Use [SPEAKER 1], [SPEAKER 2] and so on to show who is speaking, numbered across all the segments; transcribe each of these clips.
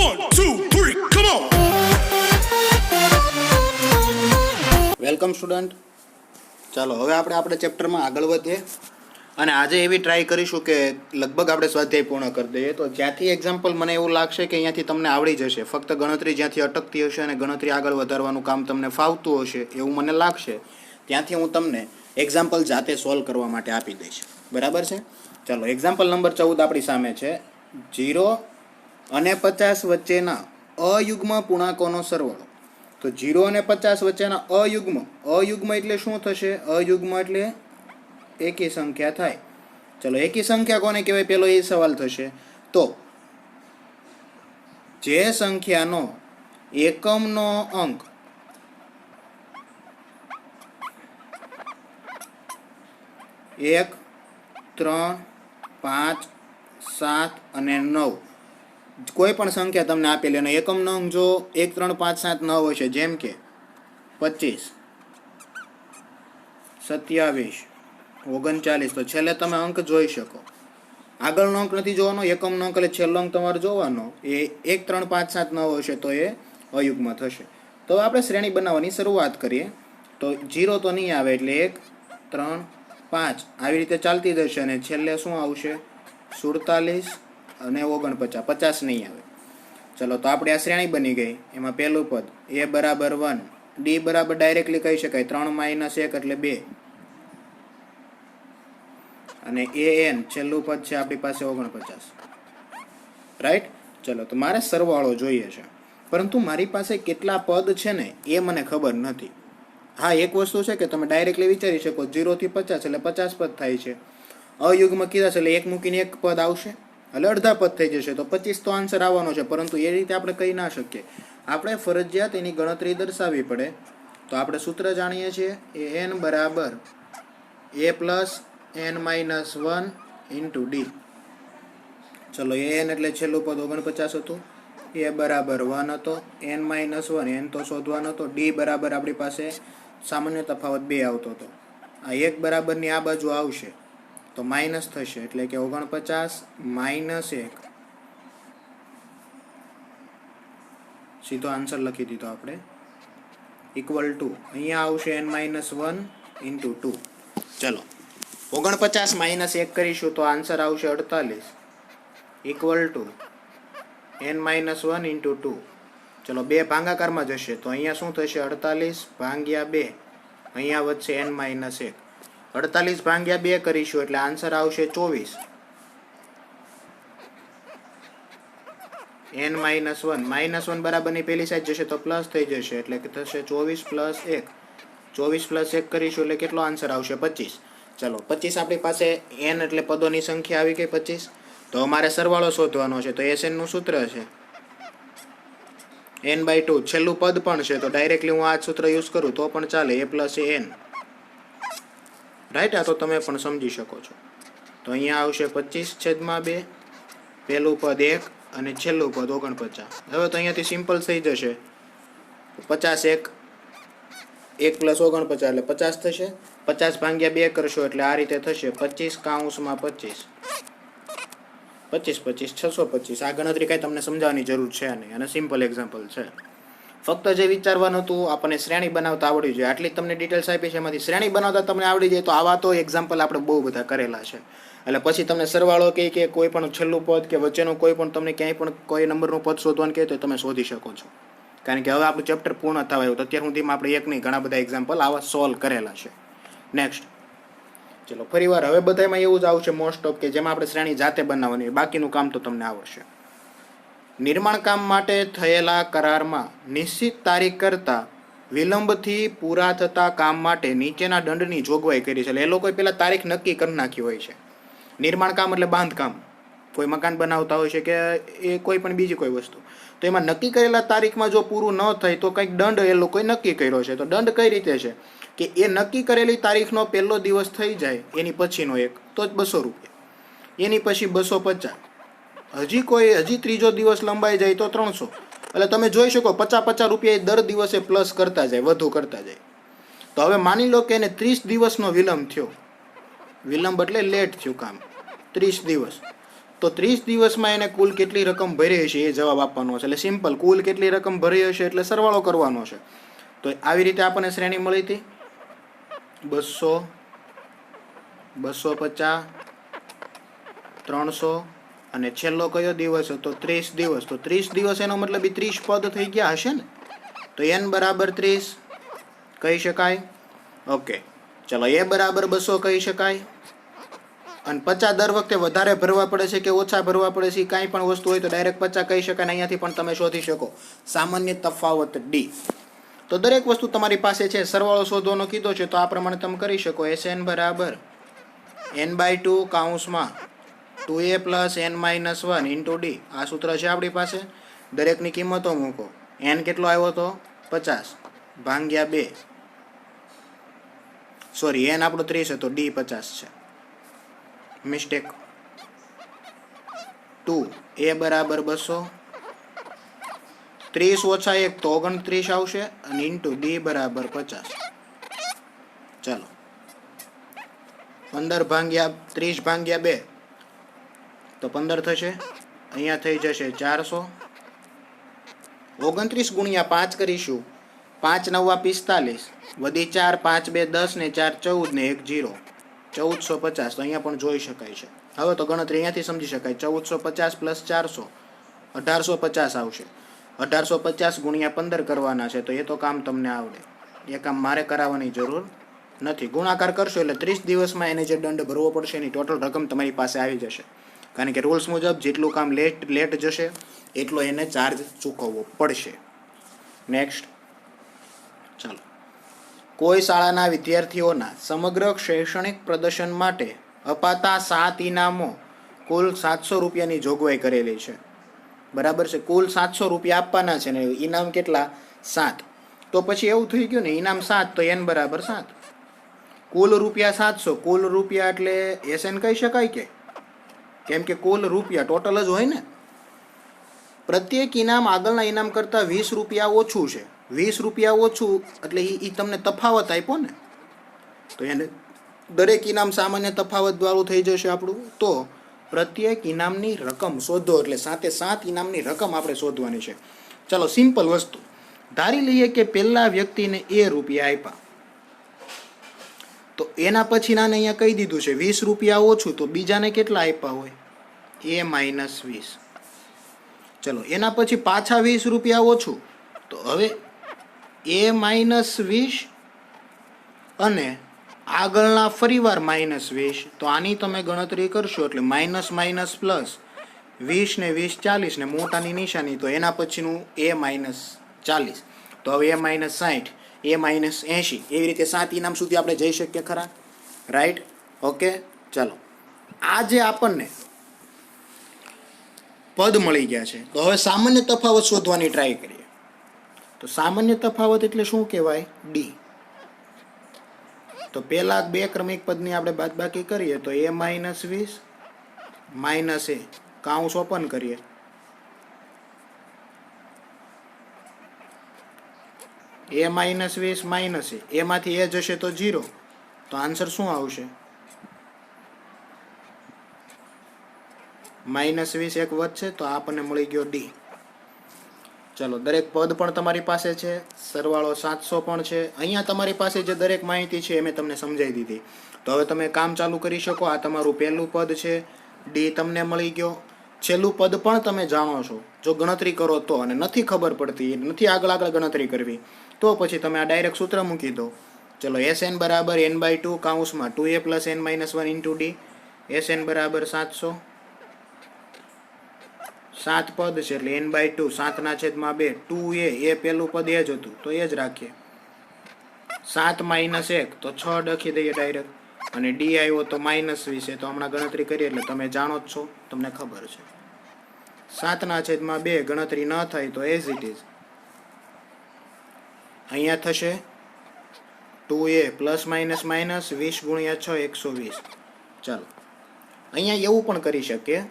[SPEAKER 1] 1, 2, 3, come on.
[SPEAKER 2] Welcome student. ચાલો હવે આપણે ચેપ્ટરમાં આગળ વધીએ અને આજે એવી ટ્રાય કરીશું કે લગભગ આપણે સ્વાધ્યાય પૂર્ણ કરી દઈએ. તો જ્યાંથી એક્ઝામ્પલ મને એવું લાગશે કે અહીંયાથી તમને આવડી જશે, ફક્ત ગણતરી જ્યાંથી અટકતી હશે અને ગણતરી આગળ વધારવાનું કામ તમને ફાવતું હશે એવું મને લાગશે, ત્યાંથી હું તમને એક્ઝામ્પલ જાતે સોલ્વ કરવા માટે આપી દઈશ. બરાબર છે? ચાલો, એક્ઝામ્પલ નંબર 14 આપણી સામે છે. 0 અને 50 વચ્ચેના અયુગ્મ પૂર્ણાંકોનો સરવાળો. તો 0 અને 50 વચ્ચેના અયુગ્મ એટલે શું થશે? અયુગ્મ એટલે એકી સંખ્યા થાય. ચલો, એકી સંખ્યા કોને કહેવાય પેલો એ સવાલ થશે. તો જે સંખ્યાનો એકમનો અંક 1, 3, 5, 7 અને 9, કોઈ પણ સંખ્યા તમને આપેલી અને એકમનો અંક જો 1, 3, 5, 7, 9 હશે, જેમ કે 25, 27, 39, તો છેલ્લે તમે અંક જોઈ શકો. આગળનો અંક નથી જોવાનો, એકમનો અંક એટલે છેલ્લો અંક તમારે જોવાનો. એ 1, 3, 5, 7, 9 હશે તો એ અયુગ્મ થશે. તો આપણે શ્રેણી બનાવવાની શરૂઆત કરીએ. તો 0 તો નહીં આવે એટલે 1, 3, 5 આવી રીતે ચાલતી જશે અને છેલ્લે શું આવશે? 47 અને 49, 50 નહીં આવે. ચલો, તો આપણે આ શ્રેણી બની ગઈ. એમાં પહેલું પદ a બરાબર 1, d બરાબર ડાયરેક્ટલી કહી શકાય 3 - 1 એટલે 2, અને an છેલ્લું પદ છે આપણી પાસે 49. રાઈટ? ચલો, તો મારે સરવાળો જોઈએ છે, પરંતુ મારી પાસે કેટલા પદ છે ને એ મને ખબર નથી. હા, એક વસ્તુ છે કે તમે ડાયરેક્ટલી વિચારી શકો 0 થી 50 એટલે 50 પદ થાય છે. અયુગ્મ કીધા છે એટલે એક મૂકીને એક પદ આવશે એટલે અડધા પદ થઈ જશે, તો 25 તો આન્સર આવવાનો છે. પરંતુ એ રીતે આપણે કહી ના શકીએ, આપણે ફરજિયાત એની ગણતરી દર્શાવવી પડે. તો આપણે સૂત્ર જાણીએ છીએ, an બરાબર a plus n minus 1 into d. ચલો, an એટલે છેલ્લું પદ 49 હતું, a બરાબર 1 હતો, n માઇનસ 1 n તો શોધવાનો હતો, d બરાબર આપણી પાસે સામાન્ય તફાવત 2 આવતો હતો. આ 1 બરાબરની આ બાજુ આવશે તો માઇનસ થશે, એટલે કે 49 માઇનસ 1, સીધો આન્સર લખી દીધો આપણે, ઇક્વલ ટુ અહીંયા આવશે n માઇનસ 1 ઇન્ટુ 2. ચલો, 49 માઇનસ 1 કરીશું તો આન્સર આવશે 48, equal to n minus 1 into 2. ચલો, 2 ભાગાકારમાં જશે તો અહીંયા શું થશે? 48 ભાગ્યા 2, અહીંયા વધશે n માઇનસ 1. 48 ભાગ્યા 2 કરીશું એટલે આન્સર આવશે 24, n માઇનસ 1. માઇનસ 1 બરાબરની પેલી સાઈડ જશે તો પ્લસ થઈ જશે, એટલે કે થશે 24 પ્લસ 1. 24 પ્લસ 1 કરીશું એટલે કેટલો આન્સર આવશે? 25. ચલો, 25 આપણી પાસે n એટલે પદોની સંખ્યા આવી ગઈ 25. તો અમારે સરવાળો શોધવાનો છે. તો SN નું સૂત્ર છે n/2. છેલ્લું પદ પણ છે તો ડાયરેક્ટલી હું આ સૂત્ર યુઝ કરું તો પણ ચાલે, a પ્લસ n. રાઈટ? આ તો તમે પણ સમજી શકો છો. તો અહીંયા આવશે 25/2, પહેલું પદ 1 અને છેલ્લું પદ 49. હવે તો અહીંયાથી સિમ્પલ થઈ જશે. 50 1 પ્લસ 49 એટલે 50 થશે. 50 ભાગ્યા 2 કરશો એટલે આ રીતે થશે 25 કૌંસમાં 25, 25 25 625. આ ગણતરી કાંઈ તમને સમજાવવાની જરૂર છે નહીં અને સિમ્પલ એક્ઝામ્પલ છે. ફક્ત જે વિચારવાનું હતું, આપણને શ્રેણી બનાવતા આવડી જાય, આટલી તમને ડિટેલ્સ આપી છે. એમાંથી શ્રેણી બનાવતા તમને આવડી જાય તો આવા તો એક્ઝામ્પલ આપણે બહુ બધા કરેલા છે. એટલે પછી તમને સરવાળો કે કોઈ પણ છેલ્લું પદ કે વચ્ચેનું કોઈ પણ તમને ક્યાંય પણ કોઈ નંબરનું પદ શોધવાનું કહે તો તમે શોધી શકો છો. કારણ કે હવે આપણું ચેપ્ટર પૂર્ણ થવા આવ્યું. તો અત્યાર સુધીમાં આપણે એક નહીં ઘણા બધા એક્ઝામ્પલ આવા સોલ્વ કરેલા છે. નેક્સ્ટ, ચલો, ફરીવાર હવે બધામાં એવું જ આવશે મોસ્ટ ઓફ, કે જેમાં આપણે શ્રેણી જાતે બનાવવાની, બાકીનું કામ તો તમને આવડશે. નિર્માણ કામ માટે થયેલા કરારમાં નિશ્ચિત તારીખ કરતાં વિલંબથી પૂરા થતા કામ માટે નીચેના દંડની જોગવાઈ કરી છે. એટલે એ લોકોએ પહેલાં તારીખ નક્કી કરી નાખી હોય છે. નિર્માણ કામ એટલે બાંધકામ, કોઈ મકાન બનાવતા હોય છે કે એ કોઈ પણ બીજી કોઈ વસ્તુ. તો એમાં નક્કી કરેલા તારીખમાં જો પૂરું ન થાય તો કંઈક દંડ એ લોકોએ નક્કી કર્યો છે. તો દંડ કઈ રીતે છે કે એ નક્કી કરેલી તારીખનો પહેલો દિવસ થઈ જાય એની પછીનો એક તો જ 200 રૂપિયા, એની પછી 250, હજી ત્રીજો દિવસ લંબાઈ જાય તો 300. એટલે તમે જોઈ શકો 50 રૂપિયા એ દર દિવસે પ્લસ કરતા જાય, વધુ કરતા જાય. તો હવે માની લો કે એને 30 દિવસનો વિલંબ થયો. વિલંબ એટલે લેટ થયું કામ, 30 દિવસ. તો 30 દિવસમાં એને કુલ કેટલી રકમ ભરી હશે એ જવાબ આપવાનો છે. એટલે સિમ્પલ, કુલ કેટલી રકમ ભરી હશે એટલે સરવાળો કરવાનો છે. તો આવી રીતે આપણને શ્રેણી મળી હતી 200, 250, 300 અને છેલ્લો કયો દિવસ હતો? 30 દિવસ. તો 30 દિવસ એનો મતલબ 30 પદ થઈ ગયા હશે ને. તો n બરાબર 30 કહી શકાય. ઓકે, ચલો એ બરાબર 200 કહી શકાય. અને 50 દર વખતે વધારે ભરવા પડે છે કે ઓછા ભરવા પડે છે, કાંઈ પણ વસ્તુ હોય તો ડાયરેક્ટ 50 કહી શકાય. અહીંયાથી પણ તમે શોધી શકો સામાન્ય તફાવત ડી. તો દરેક વસ્તુ તમારી પાસે છે. સરવાળો શોધવાનો કીધો છે તો આ પ્રમાણે તમે કરી શકો. Sn બરાબર n/2 કૌંસમાં 2a plus n-1 into D. આ સૂત્ર છે આપણી પાસે. દરેકની કિંમતો મૂકો. n કેટલો આવ્યો હતો? 50 ભાગ્યા 2. સોરી, n આપણો 30 હતો, ડી 50 છે, મિસ્ટેક. 2a બરાબર 200, 30 ઓછા 1 તો 29 આવશે અને ઇન્ટુ ડી બરાબર 50. ચાલો 15 ભાગ્યા 30 ભાગ્યા 2 તો 15 થશે. અહીંયા થઈ જશે 400. 29 ગુણ્યા 5 કરીશું. 5 9 45, વધી 4, 5 2 10 ને 4 14 ને 1 0, 1450. તો અહીંયા પણ જોઈ શકાય છે. હવે તો ગણતરી અહીંયાથી સમજી શકાય. 1450 પ્લસ 400 1850 આવશે. 1850 ગુણ્યા 15 કરવાના છે તો એ તો કામ તમને આવડે. એ કામ મારે કરાવવાની જરૂર નથી. ગુણાકાર કરશો એટલે 30 દિવસમાં એને જે દંડ ભરવો પડશે એની ટોટલ રકમ તમારી પાસે આવી જશે. કારણ કે રૂલ્સ મુજબ જેટલું કામ લેટ જશે એટલો એને ચાર્જ ચૂકવવો પડશે. નેક્સ્ટ, ચાલો. કોઈ શાળાના વિદ્યાર્થીઓના સમગ્ર શૈક્ષણિક પ્રદર્શન માટે અપાતા 7 ઇનામો કુલ 700 રૂપિયાની જોગવાઈ કરેલી છે. બરાબર છે. કુલ 700 રૂપિયા આપવાના છે ને ઇનામ કેટલા? 7. તો પછી એવું થઈ ગયું ને, ઇનામ 7 તો n બરાબર 7. કુલ રૂપિયા 700. કુલ રૂપિયા એટલે SN કહી શકાય કે? કેમ કે કુલ રૂપિયા ટોટલ જ હોય ને. પ્રત્યેક ઇનામ આગળના ઇનામ કરતાં 20 રૂપિયા ઓછું છે. 20 રૂપિયા ઓછું એટલે એ તમને તફાવત આપ્યો ને, તો એને દરેક ઇનામ સામાન્ય તફાવત દ્વારા થઈ જશે આપણું. તો પ્રત્યેક ઇનામની રકમ શોધો એટલે 7 ઇનામની રકમ આપણે શોધવાની છે. ચાલો, સિમ્પલ વસ્તુ. ધારી લઈએ કે પહેલા વ્યક્તિને એ રૂપિયા આપ્યા, તો એના પછી નાને અહીંયા કહી દીધું છે 20 રૂપિયા ઓછું, તો બીજાને કેટલા આપ્યા હોય? a minus 20. ચલો, એના પછી પાછા 20 રૂપિયા ઓછું, તો હવે a માઇનસ 20 અને આગળના ફરીવાર માઇનસ 20. તો આની તમે ગણતરી કરશો એટલે માઇનસ માઇનસ પ્લસ 20 ને 20 40 ને મોટાની નિશાની, તો એના પછીનું a માઇનસ 40. તો હવે a માઇનસ 60, a માઇનસ 80, એવી રીતે 7 ઇનામ સુધી આપણે જઈ શકીએ ખરા? રાઈટ? ઓકે, ચાલો. આ જે આપણને પદ મળી ગયા છે, તો હવે સામાન્ય તફાવત શોધવાની ટ્રાય કરીએ. તો સામાન્ય તફાવત એટલે શું કહેવાય? ડી. તો પહેલા બે ક્રમિક પદની આપણે બાદબાકી કરીએ તો a માઇનસ 20 માઇનસ a, કાઉન્સ ઓપન કરીએ, a માઇનસ 20 માઇનસ a, એમાંથી a જશે તો 0, તો આન્સર શું આવશે? માઇનસ 20 એક વધશે તો આપણને મળી ગયો ડી. ચલો, દરેક પદ પણ તમારી પાસે છે, સરવાળો 700 પણ છે. અહીંયા તમારી પાસે જે દરેક માહિતી છે એ મેં તમને સમજાવી દીધી. તો હવે તમે કામ ચાલુ કરી શકો. આ તમારું પહેલું પદ છે, ડી તમને મળી ગયો. છેલ્લું પદ પણ તમે જાણો છો, જો ગણતરી કરો તો. અને નથી ખબર પડતી, નથી આગળ ગણતરી કરવી, તો પછી તમે આ ડાયરેક્ટ સૂત્ર મૂકી દો. ચલો, Sn બરાબર n/2 કૌંસમાં 2a plus n-1 into D. Sn બરાબર 700. 7 પદ છે એટલે n/2, 7/2. 2a, એ પહેલું પદ એ જ હતું તો એ જ રાખીએ. 7 માઇનસ 1 તો 6 લખી દઈએ ડાયરેક્ટ. અને ડી આવ્યો તો માઇનસ 20, તો હમણાં ગણતરી કરીએ એટલે તમે જાણો જ છો, તમને ખબર છે. 7/2 ગણતરી ન થાય તો એઝ ઇટ ઇઝ. અહીંયા થશે 2a પ્લસ માઇનસ માઇનસ 20 ગુણ્યા 6 120. ચાલો, અહીંયા એવું પણ કરી શકીએ.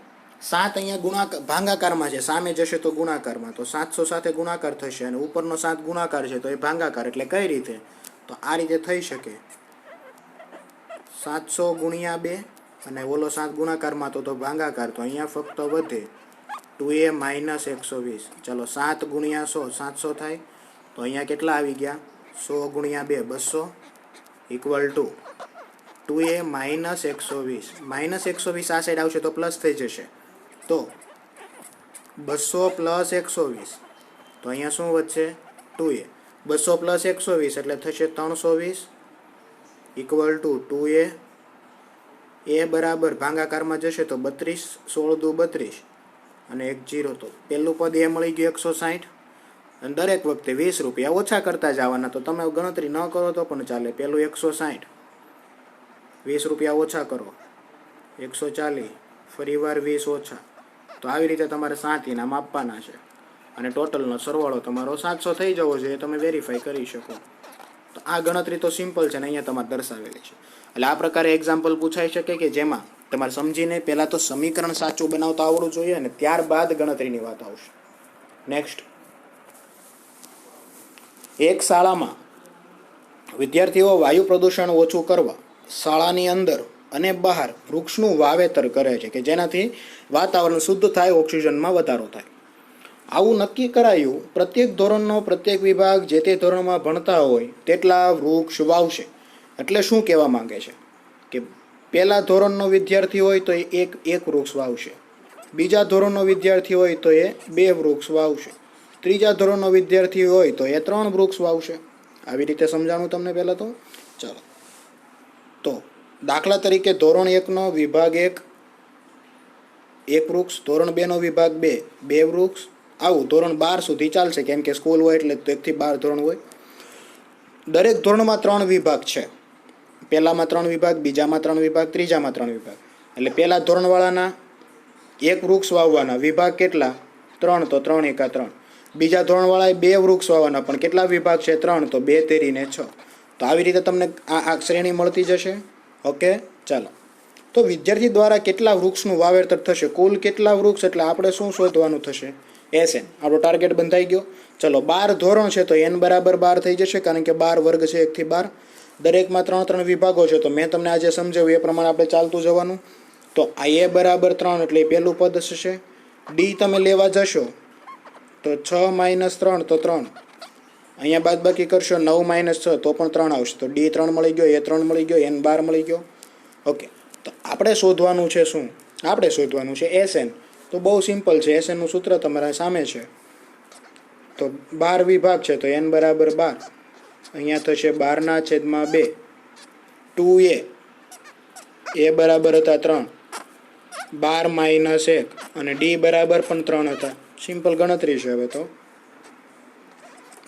[SPEAKER 2] 7 અહીંયા ભાંગાકારમાં છે, સામે જશે તો ગુણાકારમાં, તો 700 સાથે ગુણાકાર થશે અને ઉપરનો 7 ગુણાકાર છે તો એ ભાંગાકાર. એટલે કઈ રીતે? તો આ રીતે થઈ શકે. 700 ગુણ્યા 2 અને ઓલો 7 ગુણાકારમાં તો ભાગાકાર, તો અહીંયા ફક્ત વધે 2a માઇનસ 120. ચલો 7 ગુણ્યા 100 700 થાય, તો અહીંયા કેટલા આવી ગયા 100 ગુણ્યા 2 200 equal to 2a minus 120. Minus 120 આ સાઈડ આવશે તો પ્લસ થઈ જશે, તો 200 પ્લસ 120, તો અહીંયા શું વધશે 2a. 200 પ્લસ 120 એટલે થશે 320 ઇક્વલ ટુ 2a. એ બરાબર ભાગાકારમાં જશે તો 32 16 દુ 32 અને 1 0, તો પહેલું પદ એ મળી ગયું 160. અને દરેક વખતે 20 રૂપિયા ઓછા કરતા જવાના, તો તમે ગણતરી ન કરો તો પણ ચાલે. પહેલું 160, 20 રૂપિયા ઓછા કરો 140, ફરીવાર 20 ઓછા, તો આવી રીતે તમારે 7 ઇનામ આપવાના છે અને ટોટલનો સરવાળો તમારો 700 થઈ જવો જોઈએ. તમે વેરીફાઈ કરી શકો. તો આ ગણતરી તો સિમ્પલ છે ને અહીંયા તમારે દર્શાવેલી છે. એટલે આ પ્રકારે એક્ઝામ્પલ પૂછાઈ શકે કે જેમાં તમારે સમજીને પહેલાં તો સમીકરણ સાચું બનાવતા આવડવું જોઈએ અને ત્યારબાદ ગણતરીની વાત આવશે. નેક્સ્ટ, એક શાળામાં વિદ્યાર્થીઓ વાયુ પ્રદૂષણ ઓછું કરવા શાળાની અંદર અને બહાર વૃક્ષનું વાવેતર કરે છે કે જેનાથી વાતાવરણ શુદ્ધ થાય, ઓક્સિજનમાં વધારો થાય. આવું નક્કી કરાયું પ્રત્યેક ધોરણનો પ્રત્યેક વિભાગ જે તે ધોરણમાં ભણતા હોય તેટલા વૃક્ષ વાવશે. એટલે શું કહેવા માંગે છે કે પહેલા ધોરણનો વિદ્યાર્થી હોય તો એ એક વૃક્ષ વાવશે, બીજા ધોરણનો વિદ્યાર્થી હોય તો એ 2 વૃક્ષ વાવશે, ત્રીજા ધોરણનો વિદ્યાર્થી હોય તો એ 3 વૃક્ષ વાવશે. આવી રીતે સમજાણું તમને પહેલાં તો. ચાલો, તો દાખલા તરીકે ધોરણ 1નો વિભાગ 1 વૃક્ષ, ધોરણ 2નો વિભાગ 2 વૃક્ષ, આવું ધોરણ 12 સુધી ચાલશે કેમ કે સ્કૂલ હોય એટલે 1 થી 12 ધોરણ હોય. દરેક ધોરણમાં 3 વિભાગ છે. પહેલામાં 3 વિભાગ, બીજામાં 3 વિભાગ, ત્રીજામાં 3 વિભાગ. એટલે પહેલા ધોરણવાળાના 1 વૃક્ષ વાવવાના, વિભાગ કેટલા 3, તો 3 એકા 3. બીજા ધોરણવાળાએ 2 વૃક્ષ વાવવાના, પણ કેટલા વિભાગ છે 3, તો 2 તેરીને 6. તો આવી રીતે તમને આ શ્રેણી મળતી જશે. ઓકે, ચાલો. તો વિદ્યાર્થી દ્વારા કેટલા વૃક્ષનું વાવેતર થશે, કુલ કેટલા વૃક્ષ, એટલે આપણે શું શોધવાનું થશે SN. આપણો ટાર્ગેટ બંધાઈ ગયો. ચલો, 12 ધોરણ છે તો n બરાબર 12 થઈ જશે કારણ કે 12 વર્ગ છે 1 થી 12. દરેકમાં 3 વિભાગો છે, તો મેં તમને આજે સમજાવ્યું એ પ્રમાણે આપણે ચાલતું જવાનું. તો આ a બરાબર 3 એટલે એ પહેલું પદ થશે. ડી તમે લેવા જશો તો 6 માઇનસ 3 તો 3. અહીંયા બાદબાકી કરશો 9 માઇનસ 6 તો પણ 3 આવશે. તો ડી 3 મળી ગયો, એ 3 મળી ગયો, n 12 મળી ગયો. ઓકે, તો આપણે શોધવાનું છે શું, આપણે શોધવાનું છે SN. તો બહુ સિમ્પલ છે, SNનું સૂત્ર તમારા સામે છે. તો 12 વિભાગ છે તો n બરાબર 12. અહીંયા થશે 12/2. 2a એ બરાબર હતા 3, 12 માઇનસ 1 અને ડી બરાબર પણ 3 હતા. સિમ્પલ ગણતરી છે. હવે તો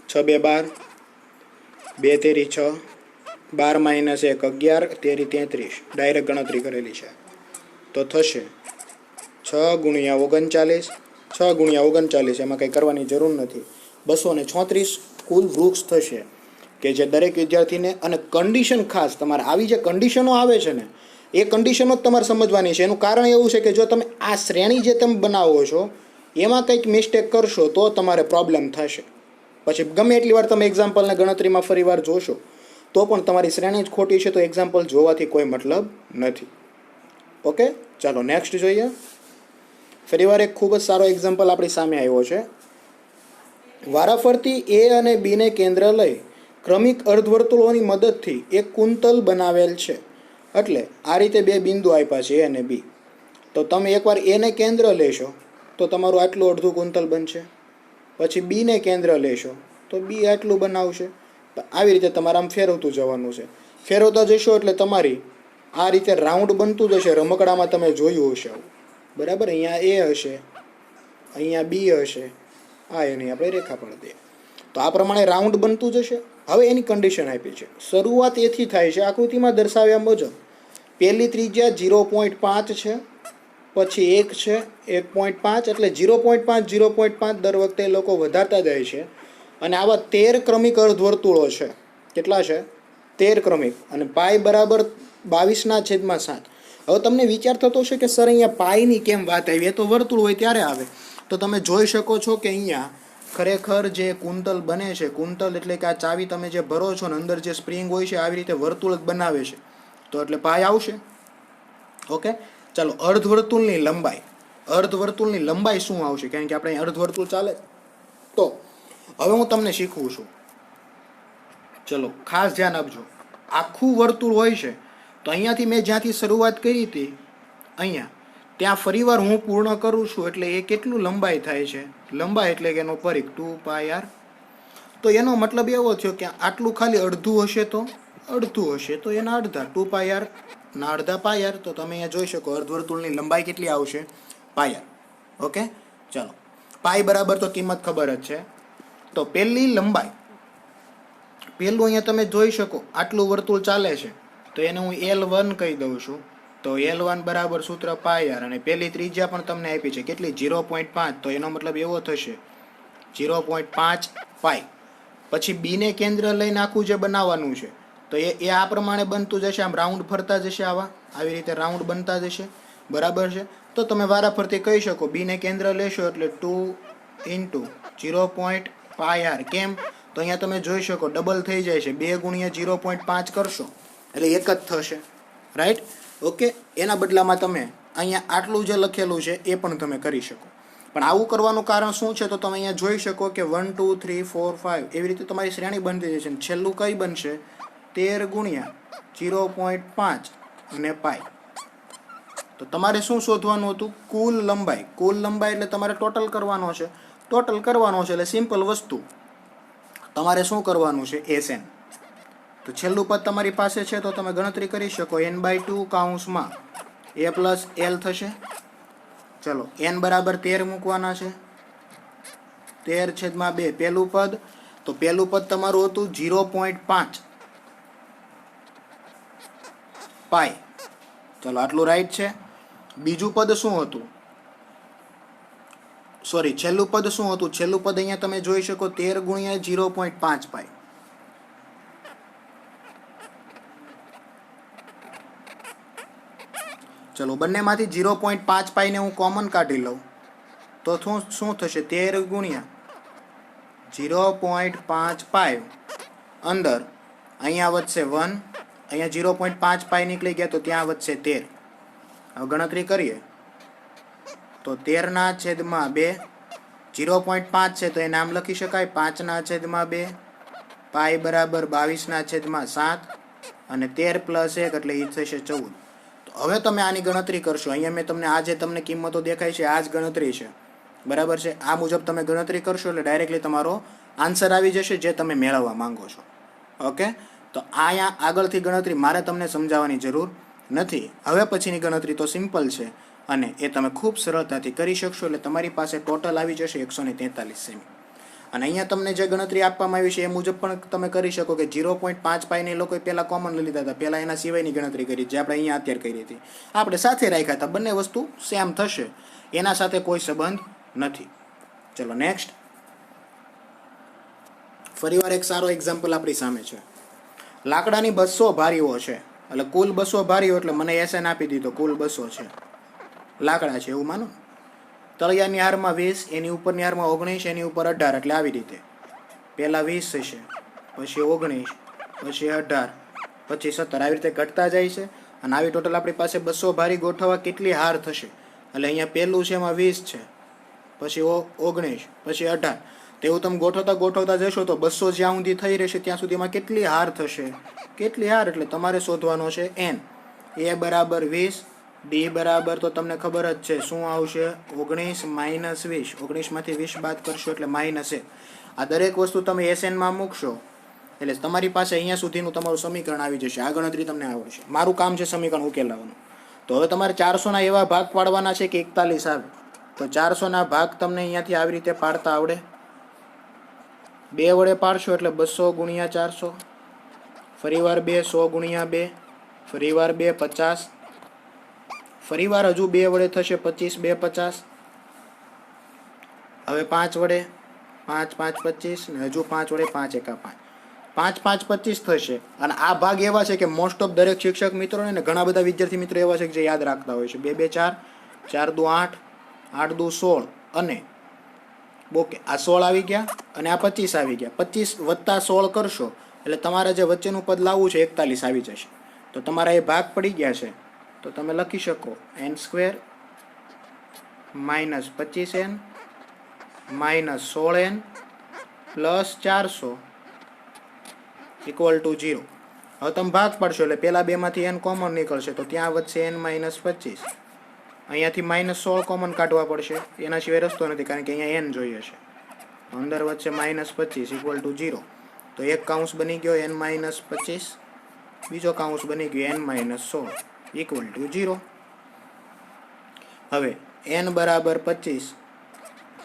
[SPEAKER 2] 6 2 12, 2 તેરી 6, 12 માઇનસ 1 11, તેરી 33. ડાયરેક્ટ ગણતરી કરેલી છે. તો થશે 6 ગુણ્યા 39, 6 ગુણ્યા 39, એમાં કંઈ કરવાની જરૂર નથી. 236 કુલ વૃક્ષ થશે કે જે દરેક વિદ્યાર્થીને, અને કન્ડિશન ખાસ તમારે આવી જે કન્ડિશનો આવે છે ને એ કન્ડિશનો જ તમારે સમજવાની છે. એનું કારણ એવું છે કે જો તમે આ શ્રેણી જે તમે બનાવો છો એમાં કંઈક મિસ્ટેક કરશો તો તમારે પ્રોબ્લેમ થશે. પછી ગમે એટલી વાર તમે એક્ઝામ્પલને ગણતરીમાં ફરી વાર જોશો તો પણ તમારી શ્રેણી જ ખોટી છે, તો એક્ઝામ્પલ જોવાથી કોઈ મતલબ નથી. ઓકે, ચાલો નેક્સ્ટ જોઈએ. ફરીવાર એક ખૂબ જ સારો એક્ઝામ્પલ આપણી સામે આવ્યો છે. વારાફરતી એ અને બીને કેન્દ્ર લઈ ક્રમિક અર્ધવર્તુળોની મદદથી એક કુંતલ બનાવેલ છે. એટલે આ રીતે 2 બિંદુ આપ્યા છે A અને B. તો તમે એકવાર એને કેન્દ્ર લેશો તો તમારું આટલું અડધું કુંતલ બનશે. પછી બીને કેન્દ્ર લેશો તો B આટલું બનાવશે. આવી રીતે તમારે આમ ફેરવતું જવાનું છે. ફેરવતા જશો એટલે તમારી આ રીતે રાઉન્ડ બનતું જશે. રમકડામાં તમે જોયું હશે આવું, બરાબર. અહીંયા A હશે, અહીંયા B હશે, આ એની આપણે રેખા પાડી દઈએ. તો આ પ્રમાણે રાઉન્ડ બનતું જશે. હવે એની કન્ડિશન આપી છે. શરૂઆત એથી થાય છે આકૃતિમાં દર્શાવ્યા મુજબ. પહેલી ત્રિજ્યા 0.5 છે, પછી 1 છે 1.5, એટલે 0.5 0.5 દર વખતે લોકો વધારતા જાય છે. અને આવા 13 ક્રમિક અર્ધવર્તુળો છે. કેટલા છે 13 ક્રમિક. અને પાઈ બરાબર 22/7. હવે તમને વિચાર થતો છે કે સર અહીંયા પાઈની કેમ વાત આવી, એ તો વર્તુળ હોય ત્યારે આવે. તો તમે જોઈ શકો છો કે અહીંયા ખરેખર જે કુંતલ બને છે, કુંતલ એટલે કે આ ચાવી તમે જે ભરો છો ને અંદર જે સ્પ્રિંગ હોય છે આવી રીતે વર્તુળ જ બનાવે છે. તો એટલે પાઈ આવશે. ઓકે, ચાલો અર્ધવર્તુળની લંબાઈ શું આવશે? કારણ કે આપણે અર્ધવર્તુળ ચાલે. તો હવે હું તમને શીખવું છું. ચલો ખાસ ધ્યાન આપજો. આખું વર્તુળ હોય છે તો અહીંયાથી મેં જ્યાંથી શરૂઆત કરી હતી અહીંયા ત્યાં ફરીવાર હું પૂર્ણ કરું છું એટલે એ કેટલું લંબાઈ થાય છે? લંબાઈ એટલે કે એનો પરિઘ 2πr. તો એનો મતલબ એવો થયો કે આટલું ખાલી અડધું હશે તો એના અડધા 2πr ના અડધા πr. તો તમે અહીંયા જોઈ શકો અર્ધવર્તુળની લંબાઈ કેટલી આવશે? πr. ઓકે, ચાલો પાઈ બરાબર તો કિંમત ખબર જ છે. તો પહેલી લંબાઈ, પહેલું અહીંયા તમે જોઈ શકો આટલું વર્તુળ ચાલે છે તો એને હું L1 કહી દઉં છું. તો L1 બરાબર સૂત્ર πr. અને પહેલી ત્રિજ્યા પણ તમને આપી છે કેટલી? 0.5. તો એનો મતલબ એવો થશે 0.5 પાઈ. પછી બી ને કેન્દ્ર લઈને આખું જે બનાવવાનું છે તો એ આ પ્રમાણે બનતું જશે, આમ રાઉન્ડ ફરતા જશે, આવી રીતે રાઉન્ડ બનતા જશે. બરાબર છે. તો તમે વારાફરતી કહી શકો બી ને કેન્દ્ર લેશો એટલે 2 × 0.πr. કેમ? તો અહીંયા તમે જોઈ શકો ડબલ થઈ જાય છે, 2 × 0.5 કરશો એટલે એક જ થશે. રાઈટ? ઓકે, એના બદલામાં તમે અહીંયા આટલું જે લખેલું છે એ પણ તમે કરી શકો. પણ આવું કરવાનું કારણ શું છે? તો તમે અહીંયા જોઈ શકો કે 1 2 3 4 5 એવી રીતે તમારી શ્રેણી બનતી જશે. છેલ્લું કઈ બનશે? 13 × 0.5 અને પાઈ. તો તમારે શું શોધવાનું હતું? કુલ લંબાઈ. કુલ લંબાઈ એટલે તમારે ટોટલ કરવાનો છે. એટલે સિમ્પલ વસ્તુ તમારે શું કરવાનું છે? SN. તો છેલ્લું પદ તમારી પાસે છે તો તમે ગણતરી કરી શકો. n/2 કૌંસમાં a + l થશે. ચલો n બરાબર 13 મૂકવાના છે. 13/2 પહેલું પદ. તો પહેલું પદ તમારું હતું 0.5 પાઈ. ચલો આટલું રાઈટ છે. બીજું પદ શું હતું? સોરી, છેલ્લું પદ શું હતું? છેલ્લું પદ અહીંયા તમે જોઈ શકો 13 × 0.5 પાઈ. ચલો બંનેમાંથી 0.5 પાઈને હું કોમન કાઢી લઉં તો શું થશે? 13 × 0.5 પાઈ અંદર અહીંયા વધશે 1, અહીંયા 0.5 પાઈ નીકળી ગયા તો ત્યાં વધશે 13. હવે ગણતરી કરીએ તો 13/2 0.5 છે તો એ નામ લખી શકાય 5/2 પાઈ બરાબર 22/7 અને 13 + 1 એટલે એ થશે 14. તો હવે તમે આની ગણતરી કરશો. અહીંયા મેં તમને આ જે તમને કિંમતો દેખાય છે આ જ ગણતરી છે. બરાબર છે? આ મુજબ તમે ગણતરી કરશો એટલે ડાયરેક્ટલી તમારો આન્સર આવી જશે જે તમે મેળવવા માંગો છો. ઓકે, તો અહીંયા આગળથી ગણતરી મારે તમને સમજાવવાની જરૂર નથી. હવે પછીની ગણતરી તો સિમ્પલ છે અને એ તમે ખૂબ સરળતાથી કરી શકશો. એટલે તમારી પાસે ટોટલ આવી જશે 143 સેમી. અને અહીંયા તમને જે ગણતરી આપવામાં આવી છે એ મુજબ પણ તમે કરી શકો કે 0.5 પાઈને લોકોએ પહેલાં કોમન લઈ લીધા હતા. પહેલાં એના સિવાયની ગણતરી કરી જે આપણે અહીંયા અત્યારે કરી હતી. આપણે સાથે રાખ્યા હતા. બંને વસ્તુ સેમ થશે, એના સાથે કોઈ સંબંધ નથી. ચલો નેક્સ્ટ. ફરીવાર એક સારો એક્ઝામ્પલ આપણી સામે છે. લાકડાની 200 ભારીઓ છે. એટલે કુલ 200 ભારીઓ એટલે મને SN આપી દીધો કુલ 200 છે. લાકડા છે એવું માનો. તળિયાની હારમાં 20, એની ઉપરની હારમાં 19, એની ઉપર 18 એટલે આવી રીતે પહેલાં 20 થશે, પછી 19, પછી 18, પછી 17 આવી રીતે ઘટતા જાય છે. અને આવી ટોટલ આપણી પાસે 200 ભારી ગોઠવવા કેટલી હાર થશે? એટલે અહીંયા પહેલું છે એમાં 20 છે, પછી 19, પછી 18. તો એવું તમે ગોઠવતા જશો તો 200 જ્યાં સુધી થઈ રહેશે ત્યાં સુધીમાં કેટલી હાર થશે? કેટલી હાર એટલે તમારે શોધવાનો છે N. A બરાબર 20, D બરાબર તો તમને ખબર જ છે શું આવશે? 19 - 20. 19માંથી 20 બાદ કરશો એટલે -1. આ દરેક વસ્તુ તમે SNમાં મૂકશો એટલે તમારી પાસે અહીંયા સુધીનું તમારું સમીકરણ આવી જશે. આ ગણતરી તમને આવડશે. મારું કામ છે સમીકરણ ઉકેલવાનું. તો હવે તમારે 400ના એવા ભાગ પાડવાના છે કે 41 આવે. તો 400ના ભાગ તમને અહીંયાથી આવી રીતે પાડતા આવડે. 2 વડે પાડશો એટલે 200 × 400, ફરીવાર 2 100 × 2, ફરીવાર 2 50, ફરીવાર હજુ 2 વડે થશે 25 2 50, હવે 5 વડે 5 5 25 ને હજુ 5 વડે 5 1 5, 5 5 25 થશે. અને આ ભાગ એવા છે કે મોસ્ટ ઓફ દરેક શિક્ષક મિત્રોને ને ઘણા બધા વિદ્યાર્થી મિત્રો એવા છે કે જે યાદ રાખતા હોય છે. 2 2 4, 4 2 8, 8 2 16 અને ઓકે આ 16 આવી ગયા અને આ 25 આવી ગયા. 25 + 16 કરશો એટલે તમારે જે વચ્ચેનું પદ લાવવું છે 41 આવી જશે. તો તમારા એ ભાગ પડી ગયા છે તો તમે લખી શકો n² minus 25n minus 16n plus 400 equal to 0. હવે તમે ભાગ પાડશો એટલે પહેલા બેમાંથી n કોમન નીકળશે તો ત્યાં વધશે n માઇનસ 25. અહીંયાથી માઇનસ 16 કોમન કાઢવા પડશે, એના સિવાય રસ્તો નથી કારણ કે અહીંયા n જોઈએ છે. અંદર વચ્ચે માઇનસ 25 ઇક્વલ ટુ 0. તો એક કાઉન્સ બની ગયો n માઇનસ 25, બીજો કાઉન્સ બની ગયો n માઇનસ 16 ઇક્વલ ટુ 0. હવે n બરાબર 25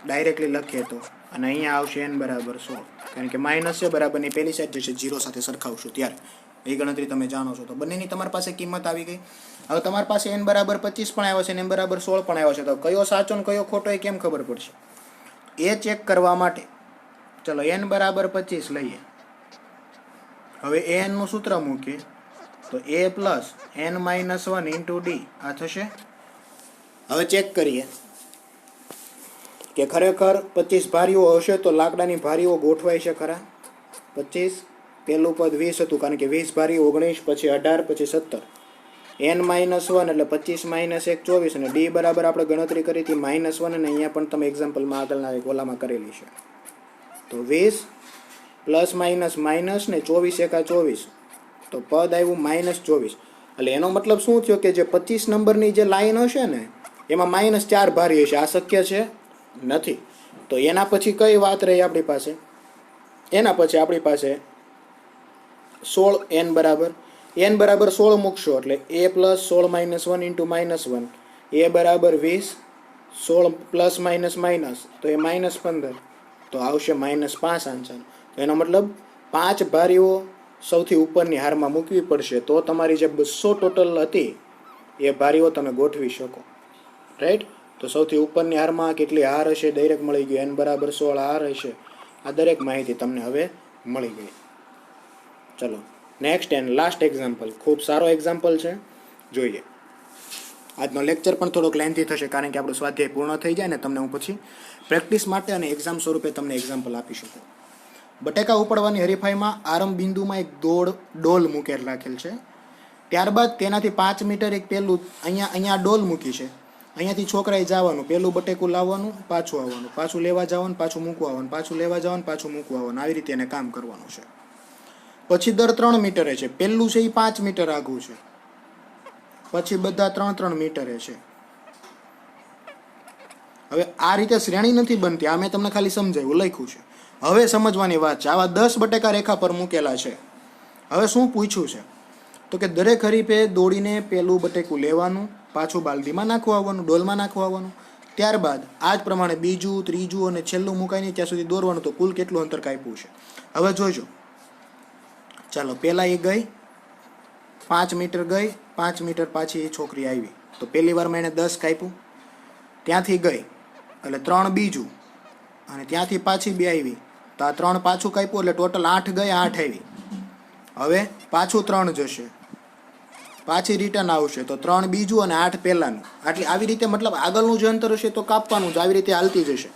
[SPEAKER 2] ડાયરેક્ટલી લખીએ તો, અને અહીંયા આવશે n બરાબર 16 કારણ કે માઇનસ છે બરાબરની પહેલી સાઈડ જશે 0 સાથે સરખાવશું ત્યારે. એ ગણતરી તમે જાણો છો. તો બંનેની તમારી પાસે કિંમત આવી ગઈ. હવે તમારી પાસે n બરાબર 25 પણ આવ્યો છે અને n બરાબર 16 પણ આવ્યો છે. તો કયો સાચો ને કયો ખોટો એ કેમ ખબર પડશે? એ ચેક કરવા માટે ચલો n બરાબર 25 લઈએ. હવે n નું સૂત્ર મૂકીએ તો a plus n minus 1 into d આ થશે. હવે ચેક કરીએ કે ખરેખર 25 ભારીઓ હશે તો લાકડાની ભારીઓ ગોઠવાય છે ખરા? 25 પહેલું પદ 20 હતું કારણ કે 20 ભારી 19 પછી 18 પછી 17. n માઇનસ 1 એટલે 25 માઇનસ 1 24 અને d બરાબર આપણે ગણતરી કરી હતી માઇનસ 1 અને અહીંયા પણ તમે એક્ઝામ્પલમાં આગળના ઓલામાં કરેલી છે. તો 20 પ્લસ માઇનસ માઇનસ ને 24 એકા 24 તો પદ આવ્યું માઇનસ 24. એટલે એનો મતલબ શું થયો કે જે 25 નંબરની જે લાઈન હશે ને એમાં માઇનસ 4 ભારી હશે. આ શક્ય છે નથી. તો એના પછી કઈ વાત રહી આપણી પાસે? એના પછી આપણી પાસે 16 n બરાબર 16 મૂકશો એટલે a plus 16 minus 1 into minus 1 a બરાબર 20 16 પ્લસ માઇનસ માઇનસ તો એ માઇનસ 15 તો આવશે માઇનસ 5 આન્સર. તો એનો મતલબ 5 ભારીઓ સૌથી ઉપરની હારમાં મૂકવી પડશે તો તમારી જે 200 ટોટલ હતી એ ભારીઓ તમે ગોઠવી શકો. રાઈટ? તો સૌથી ઉપરની હારમાં કેટલી હાર હશે ડાયરેક્ટ મળી ગયું. n બરાબર 16 હાર હશે. આ દરેક માહિતી તમને હવે મળી ગઈ. ચલો નેક્સ્ટ એન્ડ લાસ્ટ એક્ઝામ્પલ. ખૂબ સારો એક્ઝામ્પલ છે, જોઈએ. આજનો લેક્ચર પણ થોડોક લેન્થી થશે કારણ કે આપણું સ્વાધ્યાય પૂર્ણ થઈ જાય ને તમને હું પછી પ્રેક્ટિસ માટે અને એક્ઝામ સ્વરૂપે તમને એક્ઝામ્પલ આપી શકું. બટેકા ઉપાડવાની હરીફાઈમાં આરંભ બિંદુમાં એક ડોલ મૂકેલ રાખેલ છે. ત્યારબાદ તેનાથી 5 મીટર એક પહેલું અહીંયા ડોલ મૂકી છે. અહીંયાથી છોકરાએ જવાનું, પહેલું બટેકું લાવવાનું, પાછું આવવાનું, પાછું લેવા જવાનું, પાછું મૂકવા આવવાનું, પાછું લેવા જવાનું, પાછું મૂકવા આવવાનું. આવી રીતે એને કામ કરવાનું છે. પછી દર 3 મીટરે છે. પહેલું છે એ 5 મીટર આઘું છે, પછી બધા 3-3 મીટરે છે. હવે આ રીતે શ્રેણી નથી બનતી. આ મેં તમને ખાલી સમજાવ્યું, લખ્યું છે. હવે સમજવાની વાત છે. આવા 10 બટેકા રેખા પર મૂકેલા છે. હવે શું પૂછ્યું છે તો કે દરેક હરીફે દોડીને પહેલું બટેકું લેવાનું, પાછું બાલદીમાં નાખવા આવવાનું, ડોલમાં નાખવા આવવાનું. ત્યારબાદ આ જ પ્રમાણે બીજું, ત્રીજું અને છેલ્લું મુકાઈને ત્યાં સુધી દોરવાનું. તો કુલ કેટલું અંતર કાપ્યું છે હવે જોજો. ચાલો પહેલાં એ ગઈ 5 મીટર ગઈ, 5 મીટર પાછી એ છોકરી આવી તો પહેલી વારમાં એણે 10 કાપ્યું. ત્યાંથી ગઈ એટલે 3 બીજું અને ત્યાંથી પાછી 2 આવી તો આ 3 પાછું કાપ્યું એટલે ટોટલ 8 ગઈ, 8 આવી. હવે પાછું 3 જશે, પાછી રિટર્ન આવશે તો 3 બીજું અને 8 પહેલાંનું. આટલી આવી રીતે મતલબ આગળનું જે અંતર હશે તો કાપવાનું જ, આવી રીતે હાલતી જશે.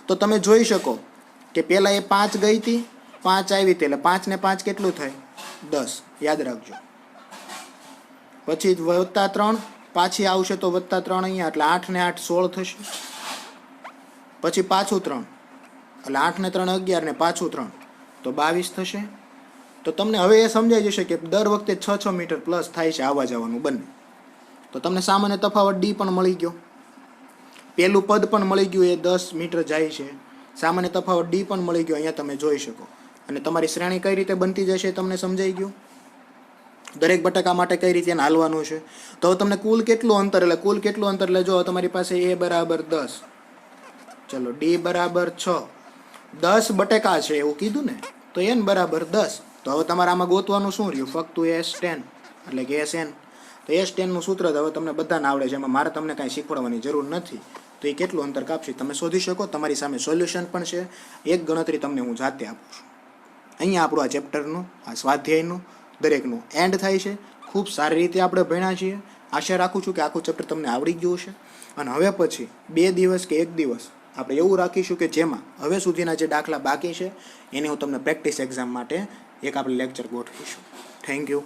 [SPEAKER 2] તો તમે જોઈ શકો કે પહેલાં એ 5 ગઈ હતી, 5 આવી હતી એટલે 5 ને 5 કેટલું થાય? 10. યાદ રાખજો. પછી +3 પાછી આવશે તો +3 અહીંયા એટલે 8 ને 8 16 થશે. પછી પાછું 3 એટલે 8 ને 3 11 ને પાછું 3 તો 22 થશે. તો તમને હવે એ સમજાઈ જશે કે દર વખતે 6-6 મીટર પ્લસ થાય છે આવવા જવાનું બંને. તો તમને સામાન્ય તફાવત ડી પણ મળી ગયો, પહેલું પદ પણ મળી ગયું, એ 10 મીટર જાય છે. સામાન્ય તફાવત ડી પણ મળી ગયો, અહીંયા તમે જોઈ શકો. અને તમારી શ્રેણી કઈ રીતે બનતી જશે તમને સમજાઈ ગયું. દરેક બટાકા માટે કઈ રીતે હાલવાનું છે. તો હવે તમને કુલ કેટલું અંતર એટલે જો તમારી પાસે એ બરાબર 10, ચલો ડી બરાબર 6, 10 બટેકા છે એવું કીધું ને, તો n બરાબર 10. તો હવે તમારે આમાં ગોતવાનું શું રહ્યું? ફક્ત S10 એટલે કે SN. તો S10 નું સૂત્ર હવે તમને બધાને આવડે છે, એમાં મારે તમને કાંઈ શીખવાડવાની જરૂર નથી. તો એ કેટલું અંતર કાપશે તમે શોધી શકો. તમારી સામે સોલ્યુશન પણ છે, એક ગણતરી તમને હું જાતે આપું છું. અહીંયા આપણું આ ચેપ્ટરનું, આ સ્વાધ્યાયનું દરેકનું એન્ડ થાય છે. ખૂબ સારી રીતે આપણે ભણ્યા છીએ. આશા રાખું છું કે આખું ચેપ્ટર તમને આવડી ગયું છે. અને હવે પછી 2 દિવસ કે 1 દિવસ આપણે એવું રાખીશું કે જેમાં હવે સુધીના જે દાખલા બાકી છે એની હું તમને પ્રેક્ટિસ એક્ઝામ માટે એક આપણે લેક્ચર ગોઠવીશું. Thank you.